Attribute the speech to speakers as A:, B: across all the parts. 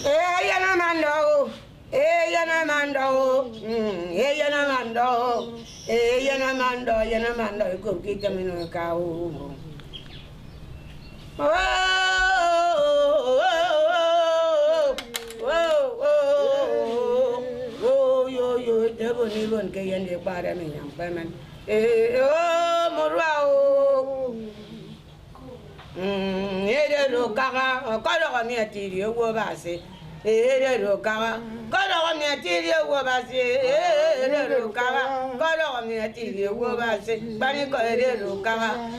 A: Yana mando, yana mando, yana mando, yana mando, go get them in a cow. Yo, devil, even Kayan de Parami, young women. Morao. Ero Kara, color me a tirio, Wabasi. Ero Kara, color me a tirio, Wabasi. Ero Kara, color me a tirio, Wabasi. Panico, Ero Kara.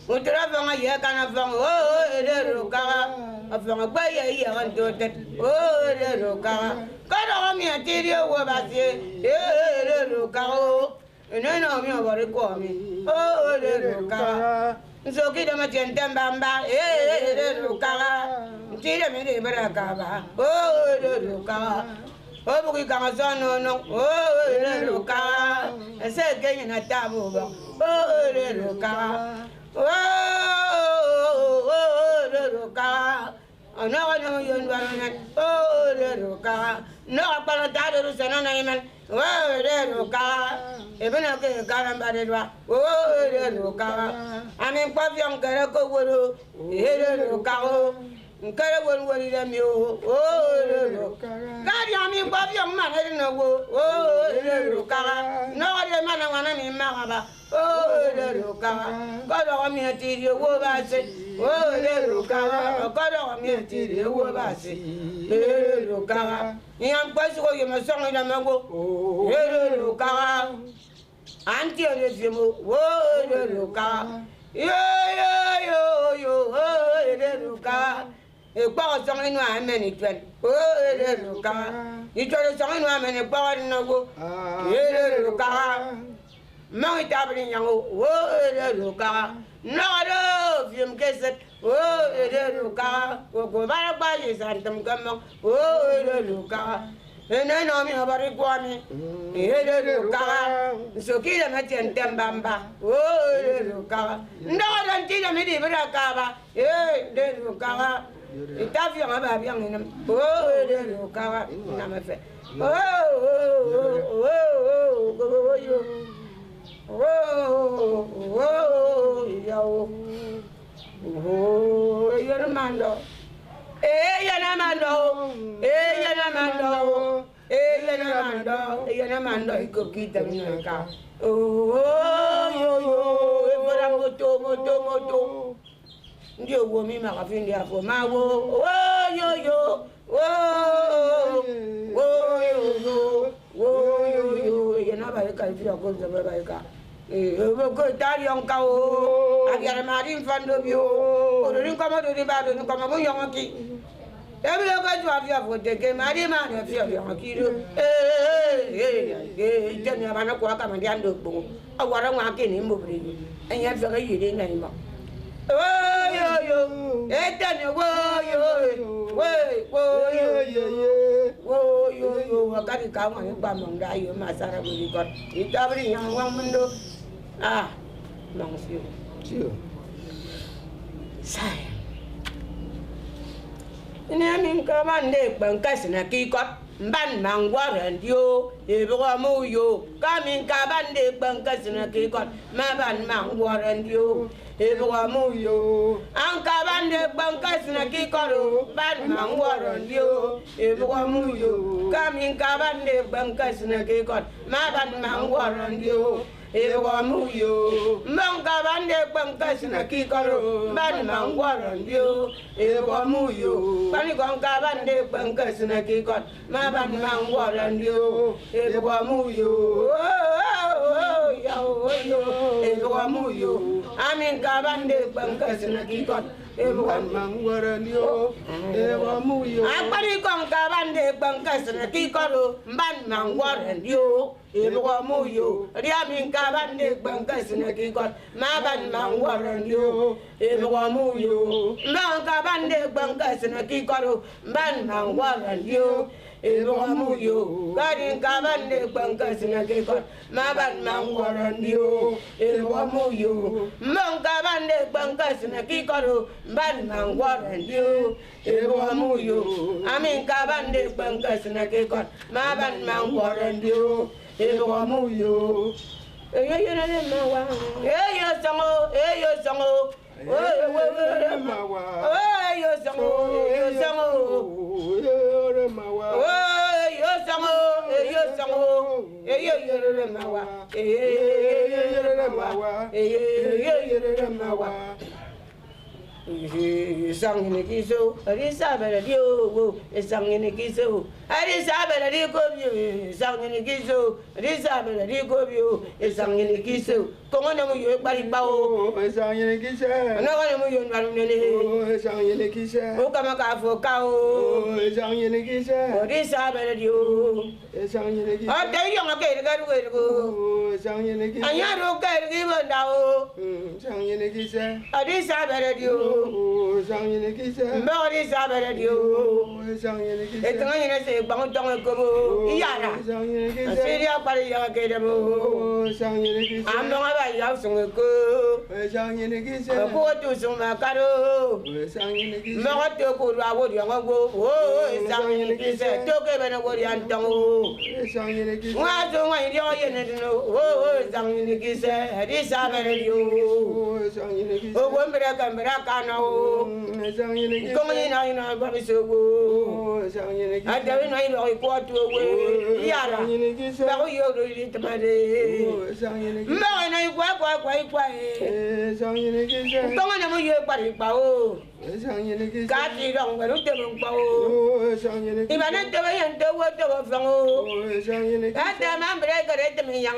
A: Utrava, Yakana from Ero Kara, from a bay, and do that. Ero Kara, color me a tirio, Wabasi. Ero Kara. And I know me about it, call me. Oh, Ero Kara. So kita macam tembamba, luka, tidak mesti berakaba, luka, bukan kawasan no, luka, segala nak tahu, luka, luka, anak yang barunya, luka, nak apa nak tahu sana naiman, luka. Even a garam badwa, luka. I mean, Pavian Caracoro, Caracaro, Caracaro, what is a mule? Oh, God, I mean, Pavian man, I don't know. Luca, no other man, I want to be Maraba. Oh, Luca, God, I mean, a tea, what I say. Oh, Luca, God, I mean, a tea, what I say. Luca, young person, you must song in a mango. Oh, Luca. Auntie, oh, Luca. Yo, Luca. A power song in my many twen. Oh, Luca. You told a song in my many power in a go. Luca. Mount Abbey, young. Oh, Luca. No, you guess it. Oh, Luca. Go back by his anthem come. Oh, Luca. And I know me about it, Kwame. Luca. So kill him at Tembamba. Oh, Luca. No, I don't tell me the Bracava. Eh, Luca. It does young about young in him. Oh, Luca. Namafe. Oh, you're a man. Yanamando, you could keep them in a car. Oh, moto. You will me, my finger for my woe. You never can feel good about car. You will go down young cow. I get a man in front of you. Or you come out of the battle and come among your monkey. Every look at you have your foot, they came out of man and feel your kid. Tell me about a quack and yandu. I want to walk in him moving. And yet, you didn't anymore. Oh, yo, tell you, I got to come and bum on die, you must have really got it. Every young woman, ah, long you. Sigh. Naming command, Bankas and a key cut, Ban man warrant you, Ibramu you, coming cabande, Bankas and a key cut, Maban man warrant you, Ibramu you, Ankabande, Bankas and a key cut, Ban man warrant you, Ibramu you, coming cabande, Bankas and a key cut, Maban man warrant you. Ibramu you, Mankabande, Bankas and a key cut, Ban man warrant you, Ibramu you, Panicabande, Bankas and a key cut, Maban man warrant you, Ibramu you, Ibramu you, I mean Cabande, Bankas and a key cut. Everyone man warrant you, Ibramu you, I Panicabande, Bankas and a key cut, Ban man warrant you. Ibramu you, Riamin Cabande, Bankas and a key cut, Maban man warrant you, Ibramu you, Mankabande, Bankas and a key cut, Ban man warrant you. Ibramu you, Garin Cabande, Bankas and a key cut, Maban man warrant you, Ibramu you, Mankabande, Bankas and a key cut, ban man waran dio ebo muyo amin ka ban de bankas na ke kon ma ban man waran dio ebo muyo yo yo na ma wa yo sango yo sango ma wa yo sango yo sango yo ma wa yo sango yo sango yo ma wa yo ma wa sang ini kisau, hari sabar dia, sang ini kisau, hari sabar dia kopi, sang ini kisau, hari sabar dia kopi, sang ini kisau. Kau mana mu yuk balik bau? Sang ini kisau. Mana mu yuk baru ni? Sang ini kisau. Oh kamu kafu kau. Sang ini kisau. Hari sabar dia. Sang ini kisau. Ada yang agak dekat dekat. Sang ini kisau. Ayah rokai lagi bandau. Sang ini kisau. Hari sabar dia. Sang ini kisah. Mbak sabar dia. Sang ini kisah. Itu kan ini saya bangun tangan kamu. Iya lah. Sang ini kisah. Sedia pada yang keramu. Sang ini kisah. Ambang apa yang sungai ku. Sang ini kisah. Aku tu sungai karu. Sang ini kisah. Mbak tu kurang yang aku. Sang ini kisah. Tu ke mana aku yang tahu. Sang ini kisah. Wah sungai dia yang itu. Sang ini kisah. Hari sabar dia. Sang ini kisah. Oh mereka sang ini kau ini nak bagi suku. Sang ini ada ini nak kuat tu. Iya lah. Baru yo di tempat ni. Sang ini. Baru nak kuat. Sang ini kisah. Kau mana mau yo balik bau. Sang ini kisah. Kaki dong baru terung bau. Sang ini. Ibarat tu yang tu fangu. Sang ini. Ada mana mereka retemi yang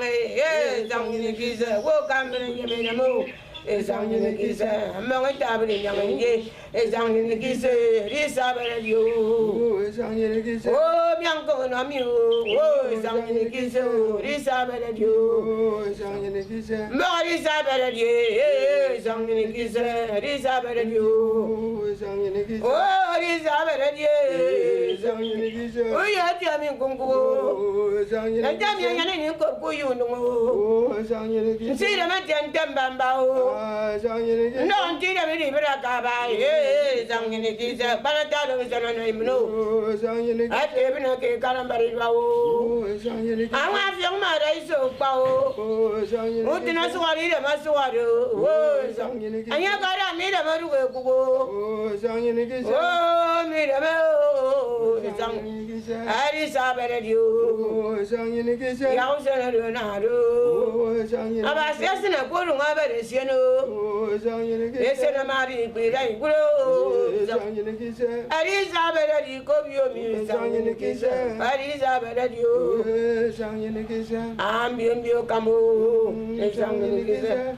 A: sang ini kisah. Wo kamera yang menamu. Sang ini kisah, mengenai tabri yang ini, sang ini kisah, risau beradio. Sang ini kisah, oh yang kau nami, oh sang ini kisah, risau beradio. Sang ini kisah, mengenai risau beradio, sang ini kisah, risau beradio. Sang ini kisah, oh risau beradio, sang ini kisah, oh ya tiada minggu, sang ini kisah, tiada yang ini kau kuyun, oh sang ini kisah, sih ramai jantan bambau. Sang ini kisah. Non tidak beri berakabai. Sang ini kisah. Pada tahun sana naik menu. Sang ini kisah. Ada benar ke kalam beri bau. Sang ini kisah. Awak yang marah isu bau. Sang ini kisah. Utina suari dah masuk ada. Sang ini kisah. Ayah karam mira baru ke kuku. Sang ini kisah. Oh mira baru. Sang ini kisah. Hari sabar dia. Sang ini kisah. Yang sana naru. Sang ini. Abah siapa nak kurung abah desiano. Sang ini kisah. Esok mari berai guru. Sang ini kisah. Hari sabar dia kopiyo mi. Sang ini kisah. Hari sabar dia. Sang ini kisah. Ambil kamu. Sang ini kisah.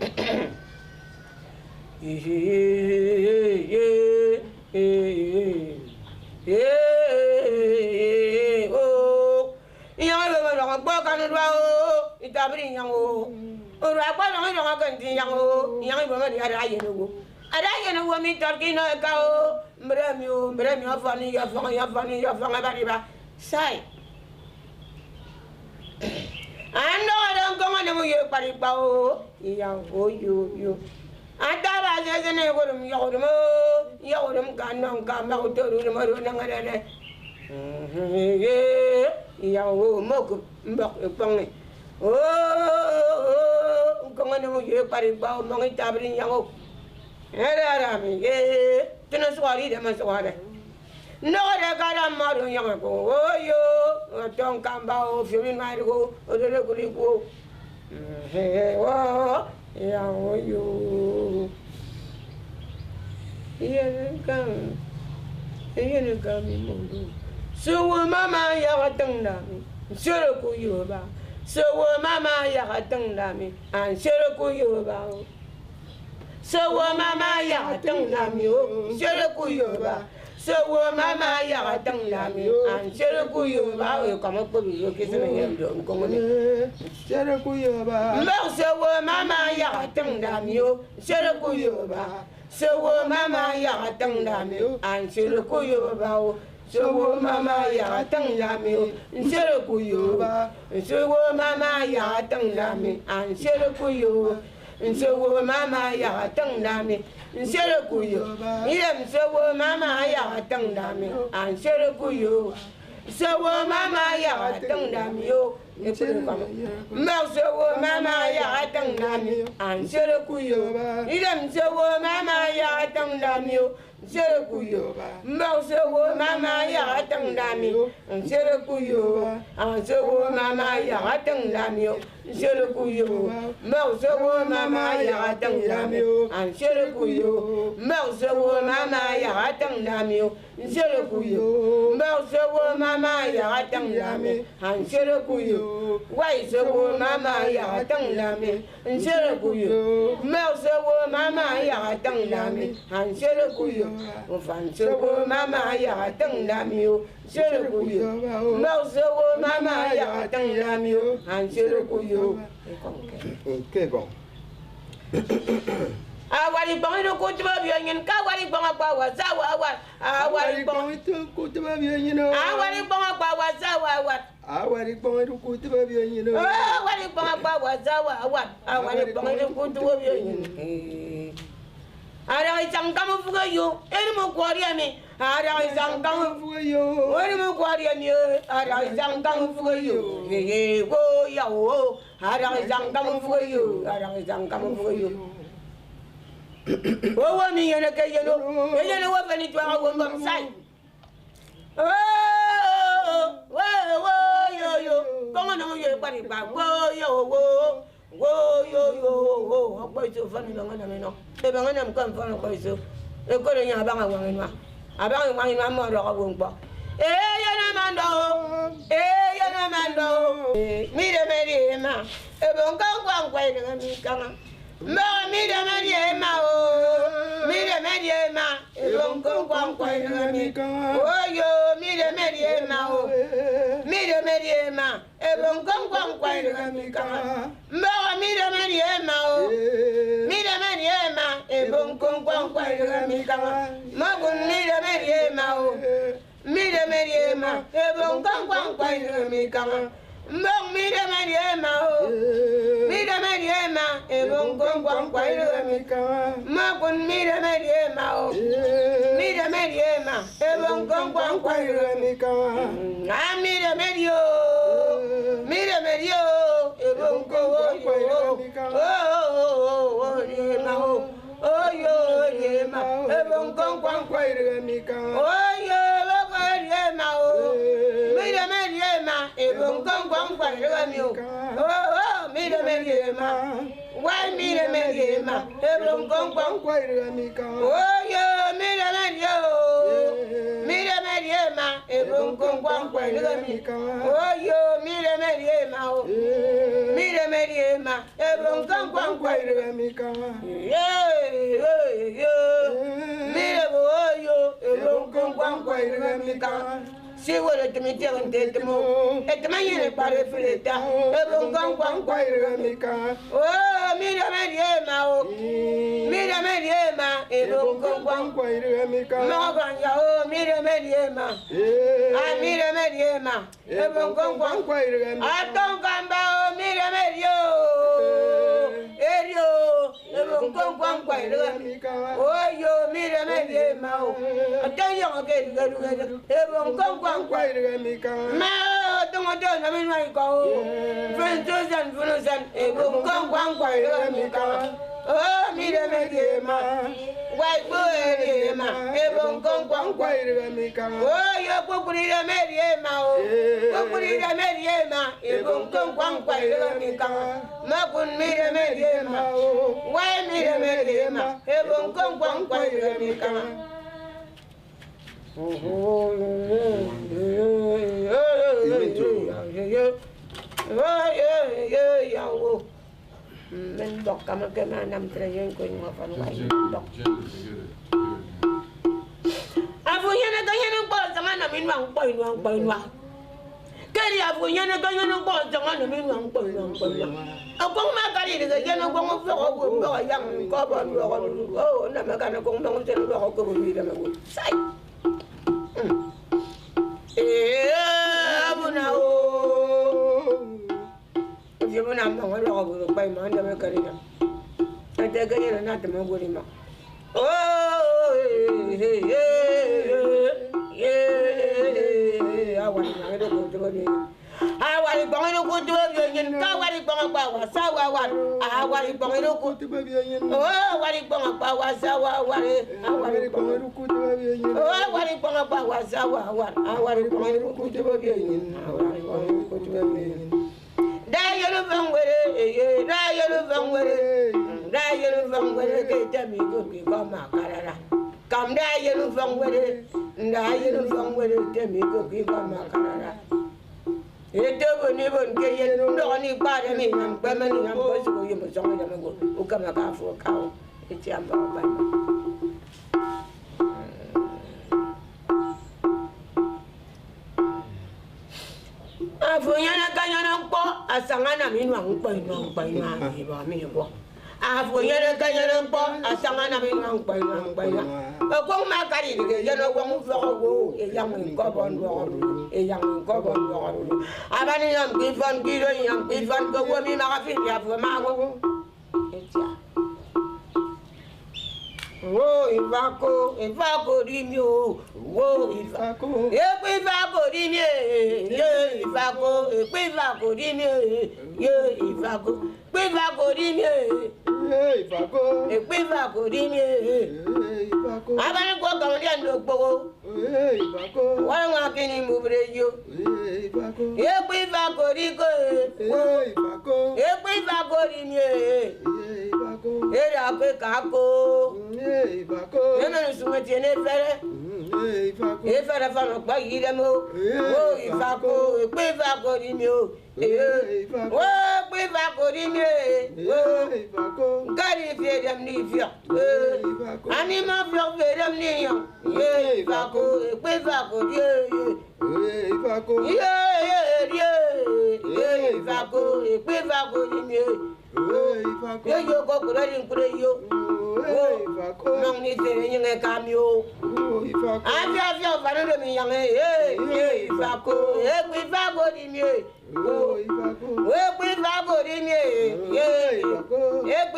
A: Oh, yang orang bukan orang itu beri yang orang apa orang ganti yang ibu mesti ada yang minta kena kau berami apa ni ba sai ando orang kau mana mau ye pari bau yang yo ada bahasa sini yorum kanong kamau turun maru nangarane yang mau mbak pang kau mana mau ye pari bau mangi tabrin yang era mi tena suari dah masuk ada no ada kadang maru yang aku yo tong kambau fiumin maru odole kuliku yang yo iya kami mundu semua mama yang datang kami suruh kuyu ba semua mama yang datang kami suruh kuyu ba semua mama yang datang kami suruh kuyu ba semua mama yang datang kami suruh kuyu ba kamu pergi ke sana yang dong kamu suruh kuyu ba semua mama yang datang kami suruh kuyu ba semua mama yang datang kami suruh kuyu ba semua mama yang datang kami suruh kuyu ba semua mama yang datang kami suruh kuyu nsewo mama ya tang dami nsere kuyo ire nsewo mama ya tang dami ansere kuyo sewo mama ya tang dami yo Msewo mama ya tang dami ansere kuyo ire nsewo mama ya tang dami yo nsere kuyo msewo mama ya tang dami nsere kuyo ansewo mama ya tang dami yo nsere kuyo msewo mama ya tang dami ansere kuyo msewo mama ya tang dami nsere kuyo msewo mama ya tang dami ansere kuyo wai sewo mama ya tang dami nsere kuyo msewo mama ya tang dami ansere kuyo Fansewo mama ya tang dami nsere kuyo msewo mama ya tang dami ansere kuyo
B: Kego.
A: Awari bang no ko tiba biya nyen ka wari bang pa wa za wa wa awari bang
B: ko tiba biya nyen
A: awari bang pa wa za wa wa
B: awari bang ko tiba biya nyen
A: awari bang pa wa za wa wa awari bang ko tiba biya nyen ara isang kamu fuga yo eri mo kwari ami ara isang kamu
B: fuga yo
A: eri mo kwari ami ara isang kamu fuga yo ye wo ya wo ara isang kamu fuga yo ara isang kamu fuga yo wo mi yana ke yeno wo fani twa wo ngam sai wo yo komo no yo pari ba wo yo wo boy to fani no ngana no e ba ngana mkan fani ko so e ko le nya ba nga wanginwa abang wanginwa mo ro ko ngpo yana mando mire meri ma e bon kan kwan kwai nga mi kanga Ma mira Mariema o, mira Mariema, el con Juan Mica. Oyo, mira Mariema o, mira Mariema, el con Juan Mica. Ma mira Mariema o, mira Mariema, el con Juan Mica. Ma mira Mariema o, mira Mariema, el con Juan Mica. Mbong mira Mariema o, mira Mariema, ebon con kwairo mika. Mabun mira Mariema o, mira Mariema, ebon con kwairo mika. Ah mira Mario, ebon con kwairo mika. Oh Mariema o, Mariema, ebon con kwairo mika. Mariema o, mira Mariema, ebon con kwairo mika. Mira Mariema, why mira Mariema, ebon con kwairo mika. Oyo mira Mario, mira Mariema, ebon con kwairo mika. Oyo mira Mariema o, mira Mariema, ebon con kwairo mika. Mira oyo, ebon con kwairo mika. Si wala tumiti ang tetemo, etmayin pare fileta, ebon con kwairo mika. Oh, mira Mariema o, mira Mariema, ebon con kwairo mika. Maganya o, mira Mariema, ah mira Mariema, ebon con kwairo mika. Atong kamba o, mira Mario, erio, ebon con kwairo mika. Oh yo, mira Mariema o, atayong agad, ebon con kwairo mika. Ma tongo na minwa ko, Francosan Francosan, ebon con kwairo mika. Oh, mira Mariema, why Mariema, ebon con kwairo mika. Oh, yo kukurira Mariema o, kukurira Mariema, ebon con kwairo mika. Makun mira Mariema o, why mira Mariema, ebon con kwairo mika. Mình đọc cả một cái mà nằm trên những cái mà phần ngoài đọc. Abu yana cái yana bỏ chẳng là mình mang bồi loạn. Cái gì abu yana cái yana bỏ chẳng là mình mang bồi loạn. Ông cũng mà cái gì cái yana cũng không có cũng có yang có bỏ loạn. Oh, nằm cái nó cũng đang trên loạn cái gì đó mà cũng sai. Abu nào. Dia pun nampak orang orang bay mana mereka ni. te ga yera na te mo gori ma oh awari na ro ko to ni awari gbon ro ko to bi yin ka awari gbon pa wa sa wa wa awari gbon ro ko
B: to ba bi yin
A: oh awari gbon pa wa sa wa wa awari gbon
B: ro ko to ba bi yin
A: oh awari gbon pa wa sa wa wa awari gbon ro ko to ba bi yin awari gbon ro ko to ba bi yin da yoro van were da yoro van were da yoro van were ke tami ko ki ko ma karara kam da yoro van were tami ko ki ko ma karara ete boni bon ke ye no ni pa de mi nam pa mani nam po so ye mo so de mo o ka ma ka fo ka o e ti amba ba afunyana kanyana mpo asangana minu angpo ino iba mi bo afunyana kanyana mpo asangana minu angpo ino ko ma kari de ye no wo mu fo wo e yang ko bon wo abani yam ki fon ki do yam ki fon ko wo mi ma ka fi ya fo ma wo etia wo ivako di mi o wo ivako ivako di mi ye ivako di mi ye ivako di mi ivako di mi abani ko kan dia ndo gbogo wa wa kini mu brejo ivako di ko ivako di mi era pe kako Ena suma tiene fere. E fere fa no pa yire mo. O ifako, pe ifako di mi o. O pe ifako di mi. O gari fi dem ni fi. Ani ma fi fi dem ni yo. Ye ifako, pe ifako di.
B: Ifako.
A: Ye ifako, pe ifako di mi. Ye yo ko kure ni kure yo. Nong ni tere nyenge kamyo. Afia vanado mi yange. Ifako. Ifako di mi. Ifako di mi.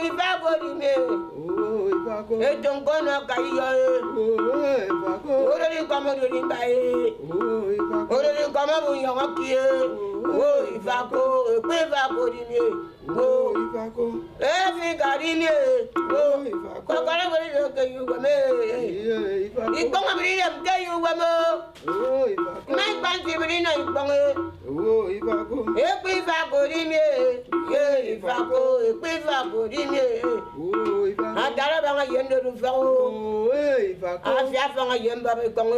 A: Ifako di mi. Etonkono kayo. Orori kamo dori bae. Orori kamo bu yange. Ifako. Ifako di mi. Efikadini kokore bori lo ke yuwa me igbon abiri dem ke yuwa mo na gbanti biri na igbon ifako di mi ifako di mi adara ba nga yendo du fa o afia fa nga yemba be kon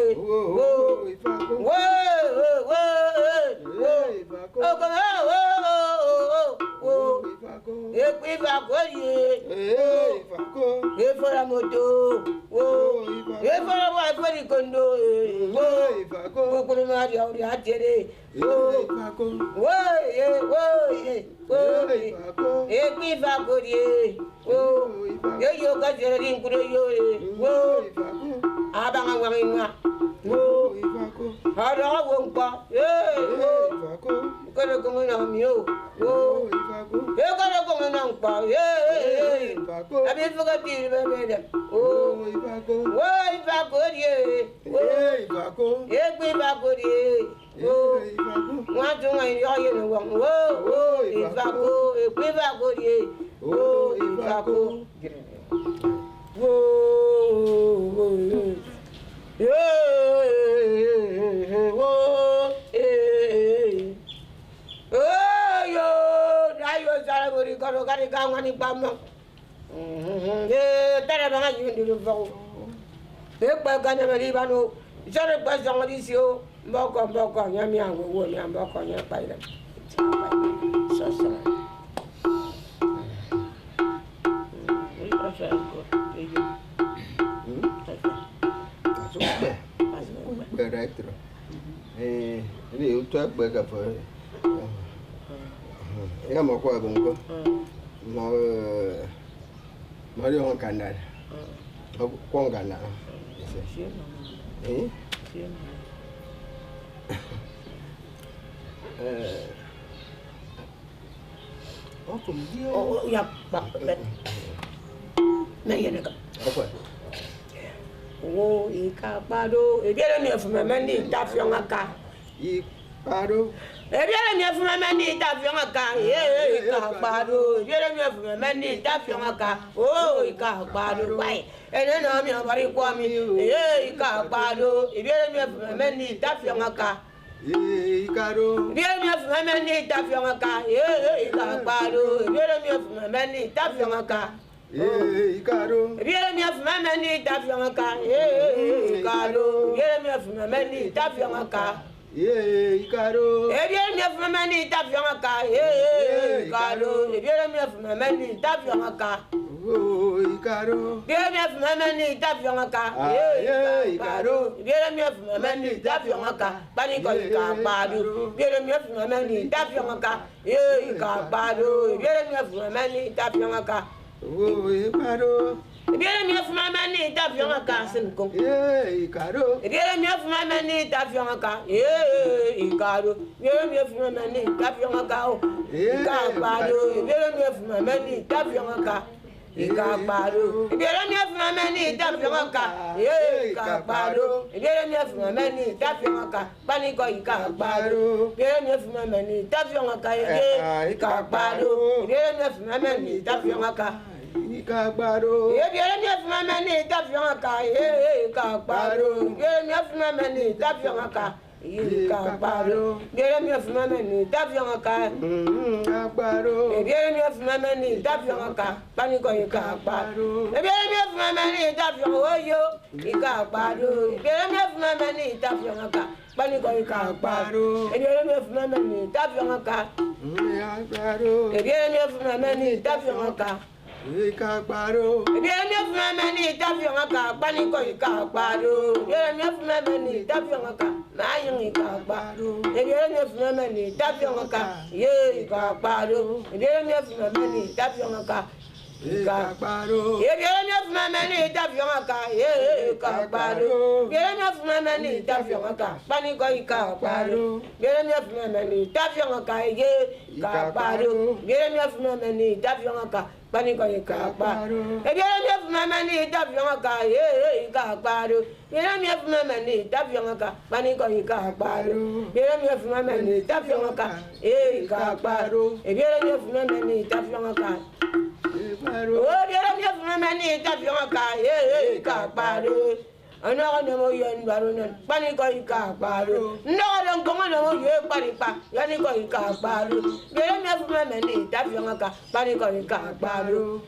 A: Ifako Efora moto Efora wa efori kondo Kokoro ma di auri atere Ifako di yo ka jere rin kuro yo abanga wanginwa Ada wong pa Kono ko na miyo kono ko na pa abi fuga ti be dem ifako di ifako di wa tu ngai yo ye no wong ifako di ifako Karo kari kawani pamma tere banga yundu fo e pa ganya mari banu jare pa jangari sio mboko nyami ango wo mi mboko nya paira so
B: ini utak baga fo ya mo ko bongo Mario on canal. Con canal.
A: Oh, ya, Pak. Meyenega.
B: Apa?
A: Oh, ikapado. Ebiere mi efuma mendi tafionga ka.
B: Ikapado.
A: Ebiere mi efuma mendi tafionga ka. Ikapado. Ebiere mi efuma mendi tafionga ka. Oh, ikapado. Wai. Ene na mi abari kwa mi. Ikapado. Ebiere mi efuma mendi tafionga ka.
B: Ikado.
A: Ebiere mi efuma mendi tafionga ka. Ikapado. Ebiere mi efuma mendi tafionga ka.
B: Ikado.
A: Ebiere mi efuma mendi tafionga ka. Ikado. Ebiere mi efuma mendi tafionga ka.
B: Ikado.
A: Ebiere mi efuma mendi tafionga ka. Ikado. Ebiere mi efuma mendi tafionga ka.
B: Ikado.
A: Ebiere mi efuma mendi tafionga ka. Ikado. Ebiere mi efuma mendi tafionga ka. Bani ko ikapado. Ebiere mi efuma mendi tafionga ka. Ikapado. Ebiere mi efuma mendi tafionga ka.
B: Ikado.
A: Ebiere mi efuma mendi tafionga ka sinko.
B: Ikado.
A: Ebiere mi efuma mendi tafionga ka. Ikado. Ebiere mi efuma mendi tafionga ka. Ikapado. Ebiere mi efuma mendi tafionga ka. Ikapado. Ebiere mi efuma mendi tafionga ka. Ikapado. Ebiere mi efuma mendi tafionga ka. Bani ko ikapado. Ebiere mi efuma mendi tafionga ka. Ikapado. Ebiere mi efuma mendi tafionga ka.
B: Ikapado.
A: Ebiere mi efuma mendi tafionga ka. Ikapado. Ebiere mi efuma mendi tafionga ka. Ikapado. Ebiere mi efuma mendi tafionga ka.
B: Ikapado.
A: Ebiere mi efuma mendi tafionga ka. Bani ko ikapado. Ebiere mi efuma mendi tafionga oyo. Ikapado. Ebiere mi efuma mendi tafionga ka. Bani ko ikapado. Ebiere mi efuma mendi tafionga ka.
B: Ikapado.
A: Ebiere mi efuma mendi tafionga ka.
B: Ikapado.
A: Ebiere mi efuma mendi tafionga ka. Bani ko ikapado. Ebiere mi efuma mendi tafionga ka. Mayin ikapado. Ebiere mi efuma mendi tafionga ka. Ikapado. Ebiere mi efuma mendi tafionga ka.
B: Ikapado.
A: Ebiere mi efuma mendi tafionga ka. Ikapado. Ebiere mi efuma mendi tafionga ka. Bani ko ikapado. Ebiere mi efuma mendi tafionga ka. Ikapado. Ebiere mi efuma mendi tafionga ka. Bani ko ikapado. Ebiere mi efuma mendi tafionga ka. Ikapado. Ebiere mi efuma mendi tafionga ka. Bani ko ikapado. Ebiere mi efuma mendi tafionga ka. Ikapado. Ebiere mi efuma mendi tafionga ka. Oh, ebiere mi efuma mendi tafionga ka. Ikapado. Ana ne mo yen baro ne bani ko ikapado. Ndo don ko ne mo ye bari pa. Yani ko ikapado. Ebiere mi efuma mendi tafionga ka. Bani ko ikapado.